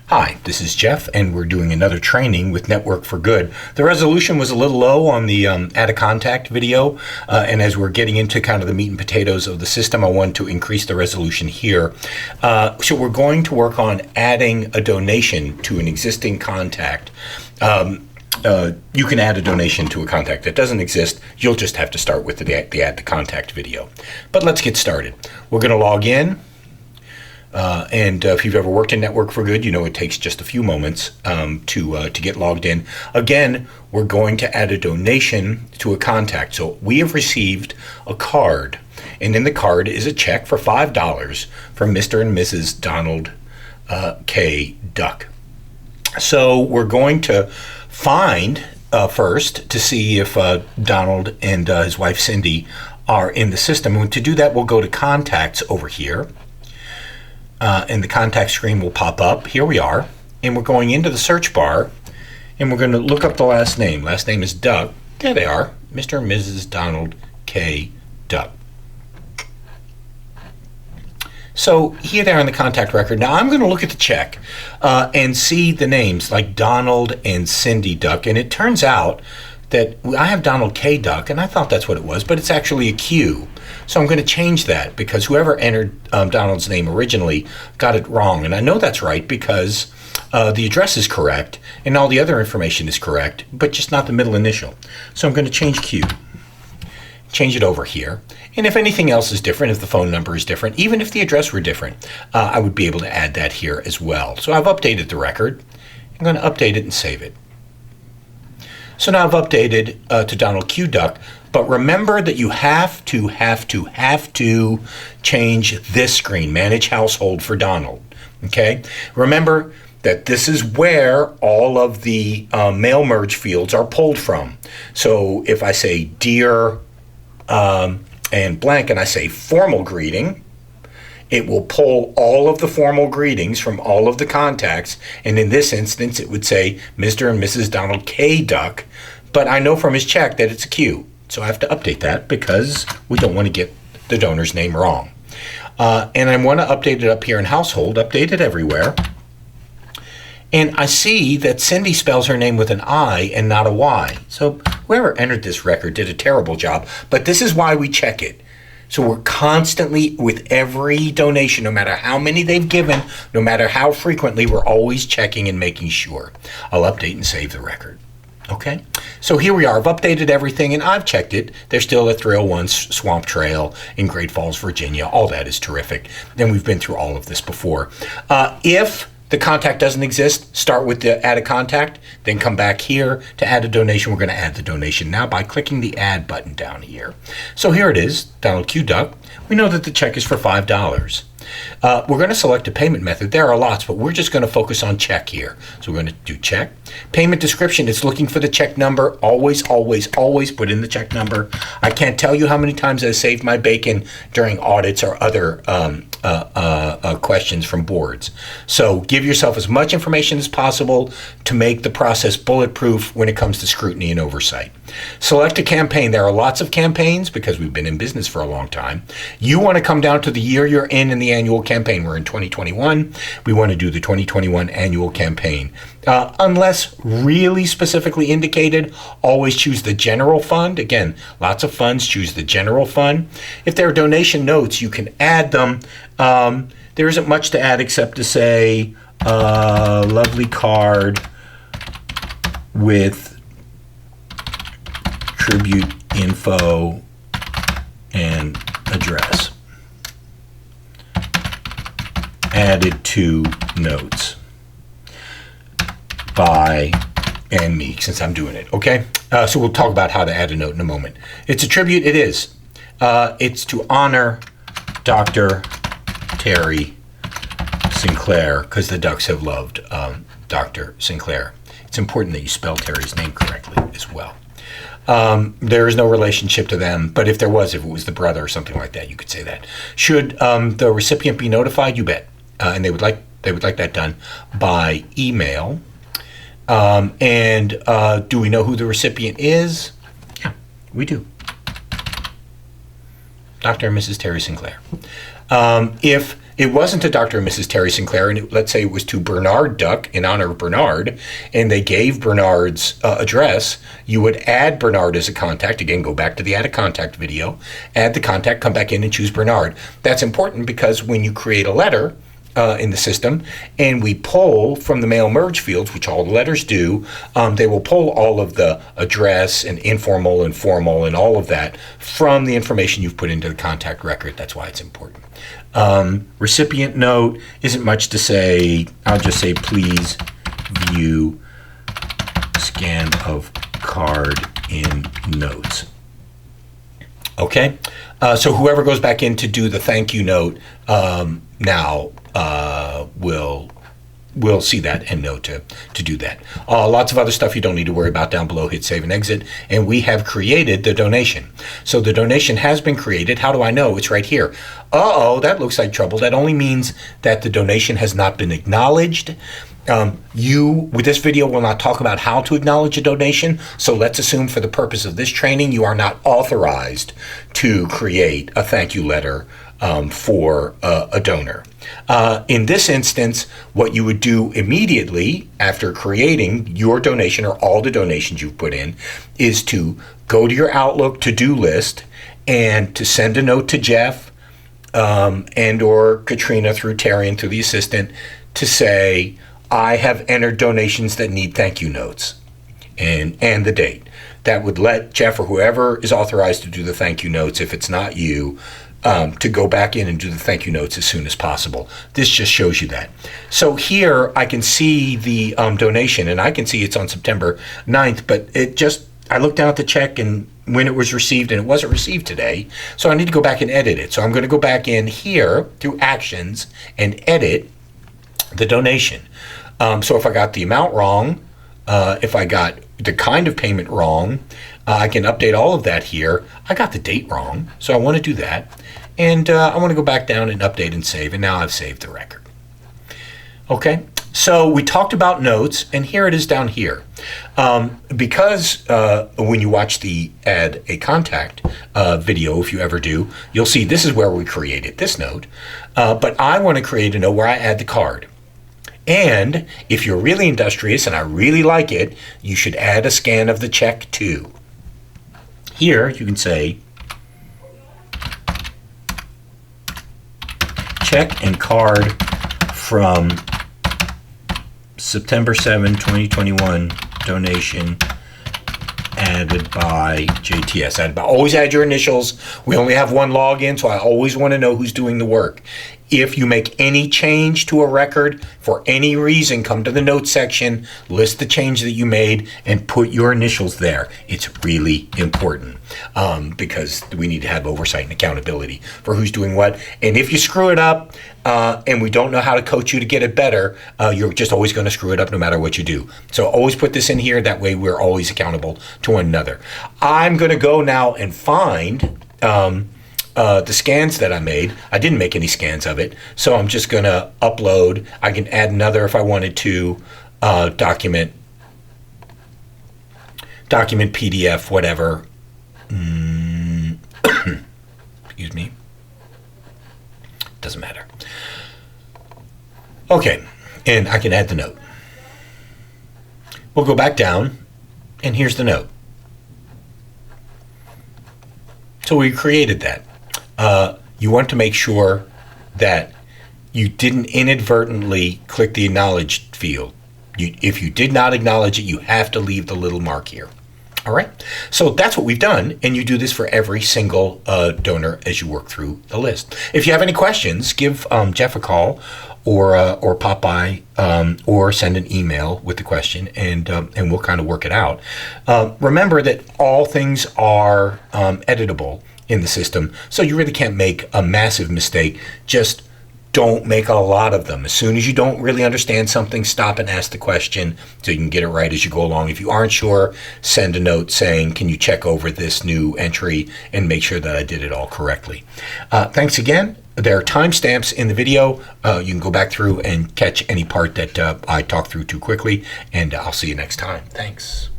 Hi, this is Jeff, and we're doing another training with Network for Good. The resolution was a little low on the Add a Contact video, and as we're getting into kind of the meat and potatoes of the system, I want to increase the resolution here. So we're going to work on adding a donation to an existing contact. You can add a donation to a contact that doesn't exist. You'll just have to start with the Add the Contact video. But let's get started. We're going to log in. And if you've ever worked in Network for Good, you know it takes just a few moments to get logged in. Again, we're going to add a donation to a contact. So we have received a card, and in the card is a check for $5 from Mr. and Mrs. Donald K. Duck. So we're going to find first to see if Donald and his wife Cindy are in the system. And to do that, we'll go to Contacts over here. And the contact screen will pop up. Here we are. And we're going into the search bar, and we're going to look up the last name. Last name is Duck. There they are, Mr. and Mrs. Donald K. Duck. So here they are in the contact record. Now I'm going to look at the check and see the names like Donald and Cindy Duck. And it turns out that I have Donald K. Duck, and I thought that's what it was, but it's actually a Q. So I'm going to change that because whoever entered Donald's name originally got it wrong. And I know that's right because the address is correct and all the other information is correct, but just not the middle initial. So I'm going to change Q. Change it over here. And if anything else is different, if the phone number is different, even if the address were different, I would be able to add that here as well. So I've updated the record. I'm going to update it and save it. So now I've updated to Donald Q. Duck, but remember that you have to change this screen, Manage Household for Donald, okay? Remember that this is where all of the mail merge fields are pulled from. So if I say Dear and blank and I say formal greeting, it will pull all of the formal greetings from all of the contacts, and in this instance it would say Mr. and Mrs. Donald K. Duck, but I know from his check that it's a Q, so I have to update that because we don't want to get the donor's name wrong. And I want to update it up here in Household, update it everywhere, and I see that Cindy spells her name with an I and not a Y, so whoever entered this record did a terrible job, but this is why we check it. So we're constantly, with every donation, no matter how many they've given, no matter how frequently, we're always checking and making sure. I'll update and save the record. Okay? So here we are. I've updated everything, and I've checked it. They're still at 301 Swamp Trail in Great Falls, Virginia. All that is terrific. And we've been through all of this before. If the contact doesn't exist, start with the Add a Contact, then come back here to add a donation. We're going to add the donation now by clicking the Add button down here. So here it is, Donald Q. Duck. We know that the check is for $5. We're going to select a payment method. There are lots, but we're just going to focus on check here. So we're going to do check. Payment description, it's looking for the check number. Always put in the check number. I can't tell you how many times I saved my bacon during audits or other questions from boards. So give yourself as much information as possible to make the process bulletproof when it comes to scrutiny and oversight. Select a campaign. There are lots of campaigns because we've been in business for a long time. You want to come down to the year you're in the annual campaign. We're in 2021. We want to do the 2021 annual campaign. Unless really specifically indicated, always choose the general fund. Again, lots of funds, choose the general fund. If there are donation notes, you can add them. There isn't much to add except to say lovely card with tribute info and address added to notes by and me, since I'm doing it, okay? So we'll talk about how to add a note in a moment. It's a tribute, it is. It's to honor Dr. Terry Sinclair, because the Ducks have loved Dr. Sinclair. It's important that you spell Terry's name correctly as well. There is no relationship to them, but if there was, if it was the brother or something like that, you could say that. Should the recipient be notified? You bet. And they would like that done by email. Do we know who the recipient is? Yeah, we do. Dr. and Mrs. Terry Sinclair. If it wasn't to Dr. and Mrs. Terry Sinclair, and let's say it was to Bernard Duck in honor of Bernard, and they gave Bernard's address, you would add Bernard as a contact. Again, go back to the add a contact video, add the contact, come back in and choose Bernard. That's important because when you create a letter in the system and we pull from the mail merge fields, which all the letters do, they will pull all of the address and informal and formal and all of that from the information you've put into the contact record. That's why it's important. Recipient note isn't much to say. I'll just say please view scan of card in notes. Okay, so whoever goes back in to do the thank you note now will see that and know to do that. Lots of other stuff you don't need to worry about down below. Hit save and exit, and we have created the donation. So the donation has been created. How do I know? It's right here. That looks like trouble. That only means that the donation has not been acknowledged. With this video, will not talk about how to acknowledge a donation. So let's assume for the purpose of this training, you are not authorized to create a thank you letter for a donor. In this instance, what you would do immediately after creating your donation or all the donations you've put in is to go to your Outlook to-do list and to send a note to Jeff and or Katrina through Terry and through the assistant to say, I have entered donations that need thank you notes and the date. That would let Jeff or whoever is authorized to do the thank you notes, if it's not you, to go back in and do the thank you notes as soon as possible. This just shows you that. So here I can see the donation, and I can see it's on September 9th, but I looked down at the check and when it was received, and it wasn't received today, so I need to go back and edit it. So I'm going to go back in here through actions and edit the donation. So if I got the amount wrong, if I got the kind of payment wrong, I can update all of that here. I got the date wrong, so I want to do that. And I want to go back down and update and save, and now I've saved the record. Okay, so we talked about notes, and here it is down here. Because when you watch the add a contact video, if you ever do, you'll see this is where we created this note. But I want to create a note where I add the card. And if you're really industrious, and I really like it, you should add a scan of the check too. Here you can say, check and card from September 7, 2021, donation added by JTS. Always add your initials. We only have one login, so I always want to know who's doing the work. If you make any change to a record for any reason, come to the notes section, list the change that you made, and put your initials there. It's really important because we need to have oversight and accountability for who's doing what. And if you screw it up and we don't know how to coach you to get it better, you're just always going to screw it up no matter what you do. So always put this in here. That way we're always accountable to one another. I'm going to go now and find the scans that I made. I didn't make any scans of it, so I'm just going to upload. I can add another if I wanted to, document PDF, whatever. Excuse me. Doesn't matter. Okay, and I can add the note. We'll go back down, and here's the note. So we created that. You want to make sure that you didn't inadvertently click the acknowledged field. If you did not acknowledge it, you have to leave the little mark here. All right, so that's what we've done, and you do this for every single donor as you work through the list. If you have any questions, give Jeff a call or pop by or send an email with the question, and we'll kind of work it out. Remember that all things are editable in the system, so you really can't make a massive mistake. Just don't make a lot of them. As soon as you don't really understand something, stop and ask the question so you can get it right as you go along. If you aren't sure, send a note saying, can you check over this new entry and make sure that I did it all correctly. Thanks again. There are timestamps in the video. You can go back through and catch any part that I talked through too quickly, and I'll see you next time. Thanks.